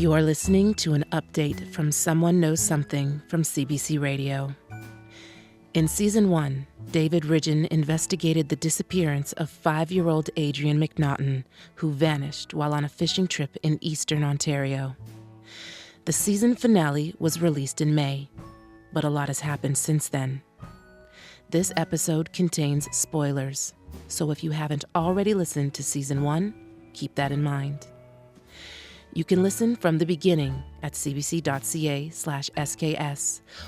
You are listening to an update from Someone Knows Something from CBC Radio. In Season 1, David Ridgen investigated the disappearance of 5-year-old Adrien McNaughton, who vanished while on a fishing trip in eastern Ontario. The season finale was released in May, but a lot has happened since then. This episode contains spoilers, so if you haven't already listened to Season 1, keep that in mind. You can listen from the beginning at cbc.ca/SKS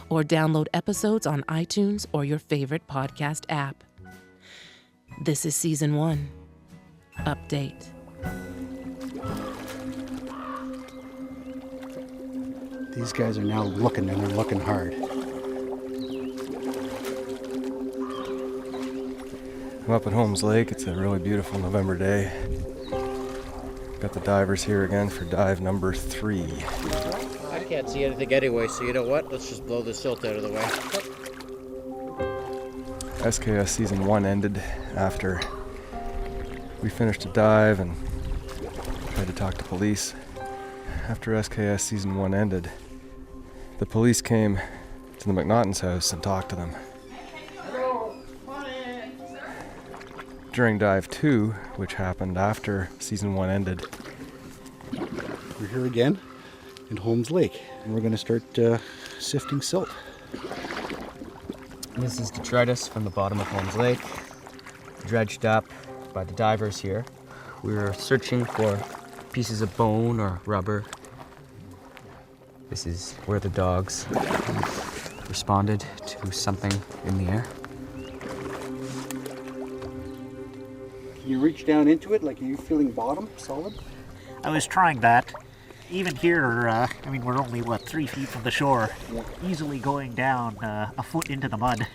or download episodes on iTunes or your favorite podcast app. This is Season 1. Update. These guys are now looking, and they're looking hard. I'm up at Holmes Lake. It's a really beautiful November day. Got the divers here again for dive number 3. I can't see anything anyway, so you know what? Let's just blow the silt out of the way. SKS Season 1 ended after we finished a dive and tried to talk to police. After SKS Season 1 ended, the police came to the McNaughton's house and talked to them. During Dive 2, which happened after Season 1 ended, We're here again in Holmes Lake, and we're going to start sifting silt. This is detritus from the bottom of Holmes Lake, dredged up by the divers here. We were searching for pieces of bone or rubber. This is where the dogs responded to something in the air. Can you reach down into it? Like, are you feeling bottom, solid? I was trying that. Even here, we're only, 3 feet from the shore. Yeah. Easily going down a foot into the mud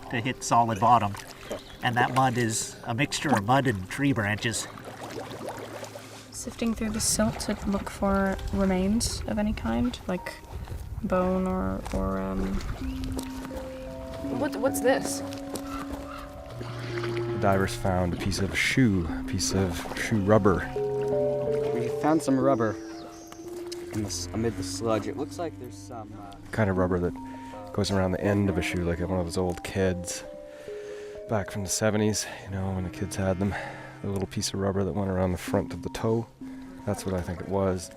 to hit solid bottom. And that mud is a mixture of mud and tree branches. Sifting through the silt to look for remains of any kind, like bone or What's this? the divers found a piece of shoe rubber. We found some rubber amid the sludge. It looks like there's some... Kind of rubber that goes around the end of a shoe, like one of those old kids back from the 70s, when the kids had them. The little piece of rubber that went around the front of the toe. That's what I think it was.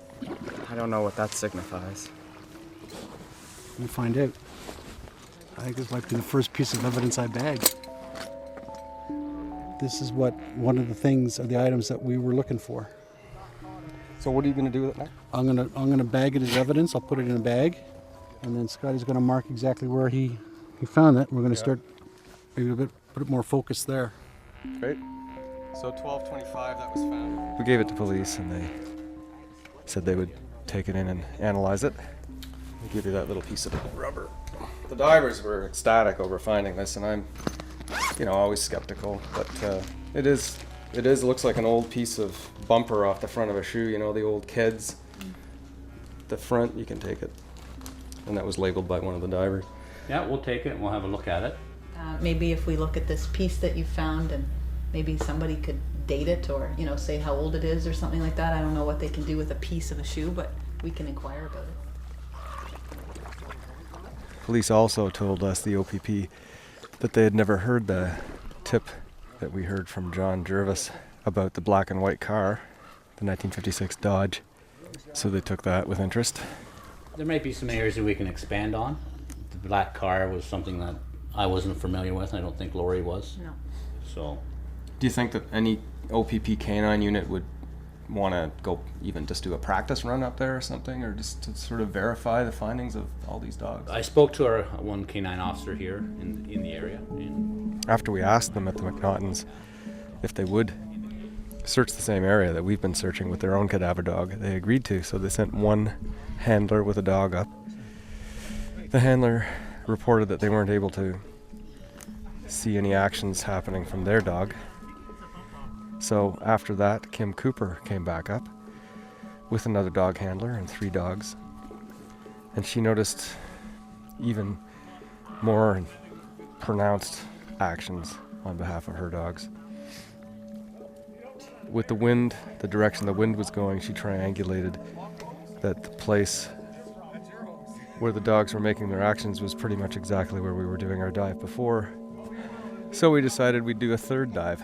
I don't know what that signifies. We'll find out. I think this might be the first piece of evidence I bagged. This is one of the things, or the items that we were looking for. So what are you going to do with it now? I'm gonna bag it as evidence. I'll put it in a bag, and then Scotty's gonna mark exactly where he found it. We're gonna start maybe put it more focus there. Great. So 12:25 that was found. We gave it to police and they said they would take it in and analyze it. I'll give you that little piece of rubber. The divers were ecstatic over finding this, and I'm, always skeptical, but it looks like an old piece of bumper off the front of a shoe, the old kids. The front, you can take it. And that was labeled by one of the divers. Yeah, we'll take it and we'll have a look at it. Maybe if we look at this piece that you found and maybe somebody could date it or, say how old it is or something like that. I don't know what they can do with a piece of a shoe, but we can inquire about it. Police also told us, the OPP, that they had never heard the tip that we heard from John Jervis about the black and white car, the 1956 Dodge. So they took that with interest. There might be some areas that we can expand on. The black car was something that I wasn't familiar with, and I don't think Lori was. No. So, Do you think that any OPP canine unit would want to go even just do a practice run up there or something, or just to sort of verify the findings of all these dogs? I spoke to our one canine officer here in the area. And After we asked them at the McNaughtons if they would search the same area that we've been searching with their own cadaver dog, they agreed to, so they sent one handler with a dog up. The handler reported that they weren't able to see any actions happening from their dog. So after that, Kim Cooper came back up with another dog handler and 3 dogs. And she noticed even more pronounced actions on behalf of her dogs. With the wind, the direction the wind was going, she triangulated that the place where the dogs were making their actions was pretty much exactly where we were doing our dive before. So we decided we'd do a third dive.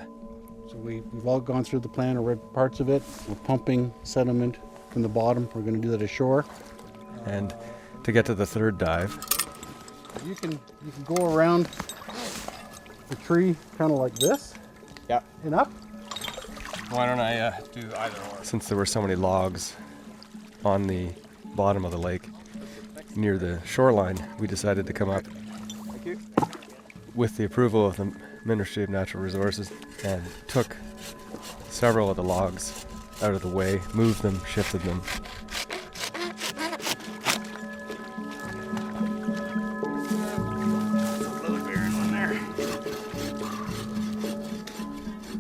So we've all gone through the plan or read parts of it. We're pumping sediment from the bottom. We're going to do that ashore. And to get to the third dive, You can go around the tree kind of like this. Yeah. And up. why don't I do either or? Since there were so many logs on the bottom of the lake near the shoreline, we decided to come up with the approval of the Ministry of Natural Resources and took several of the logs out of the way, moved them, shifted them.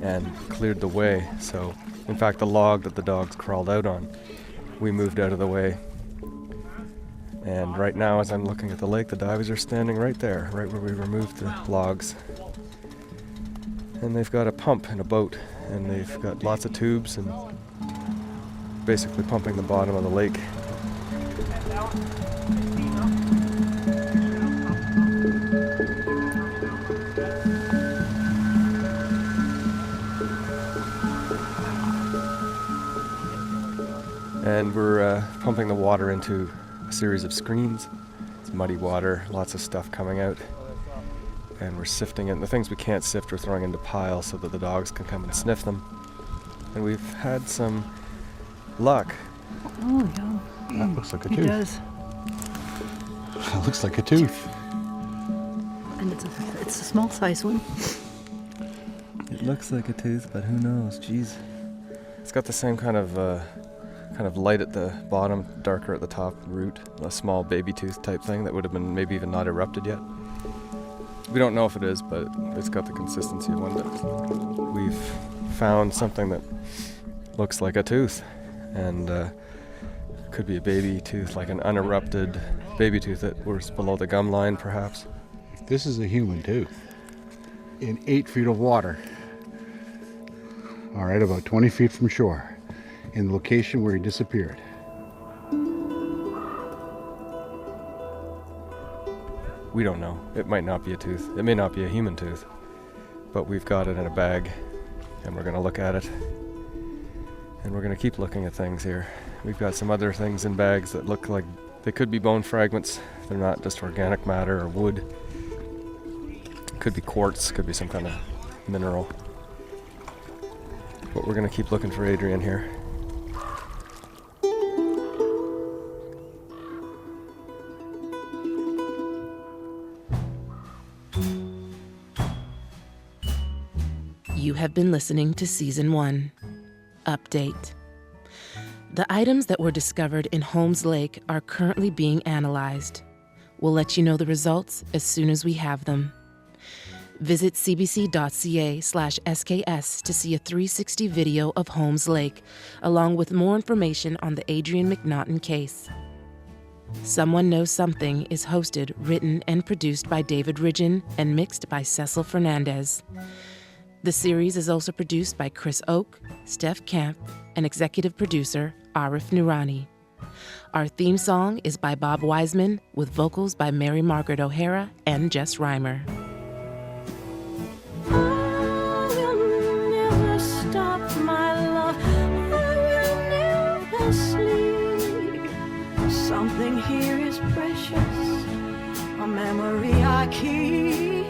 And cleared the way. So, in fact, the log that the dogs crawled out on, we moved out of the way. And right now, as I'm looking at the lake, the divers are standing right there, right where we removed the logs. And they've got a pump and a boat, and they've got lots of tubes and basically pumping the bottom of the lake. And we're pumping the water into a series of screens. It's muddy water, lots of stuff coming out. And we're sifting it. And the things we can't sift, we're throwing into piles so that the dogs can come and sniff them. And we've had some luck. Oh, yeah. That looks like a It tooth. does. That looks like a tooth. And it's a small size one. It looks like a tooth, but who knows? Jeez. It's got the same kind of light at the bottom, darker at the top root, a small baby tooth type thing that would have been maybe even not erupted yet. We don't know if it is, but it's got the consistency of one. But we've found something that looks like a tooth, and could be a baby tooth, like an unerupted baby tooth that was below the gum line, perhaps. This is a human tooth in 8 feet of water. All right, about 20 feet from shore, in the location where he disappeared. We don't know. It might not be a tooth. It may not be a human tooth, but we've got it in a bag, and we're going to look at it, and we're going to keep looking at things here. We've got some other things in bags that look like they could be bone fragments. They're not just organic matter or wood. Could be quartz, could be some kind of mineral. But we're going to keep looking for Adrien here. You have been listening to Season 1. Update. The items that were discovered in Holmes Lake are currently being analyzed. We'll let you know the results as soon as we have them. Visit cbc.ca/SKS to see a 360 video of Holmes Lake, along with more information on the Adrien McNaughton case. Someone Knows Something is hosted, written, and produced by David Ridgen and mixed by Cecil Fernandez. The series is also produced by Chris Oak, Steph Camp, and executive producer Arif Noorani. Our theme song is by Bob Wiseman, with vocals by Mary Margaret O'Hara and Jess Reimer. I will never stop, my love. I will never sleep. Something here is precious, a memory I keep.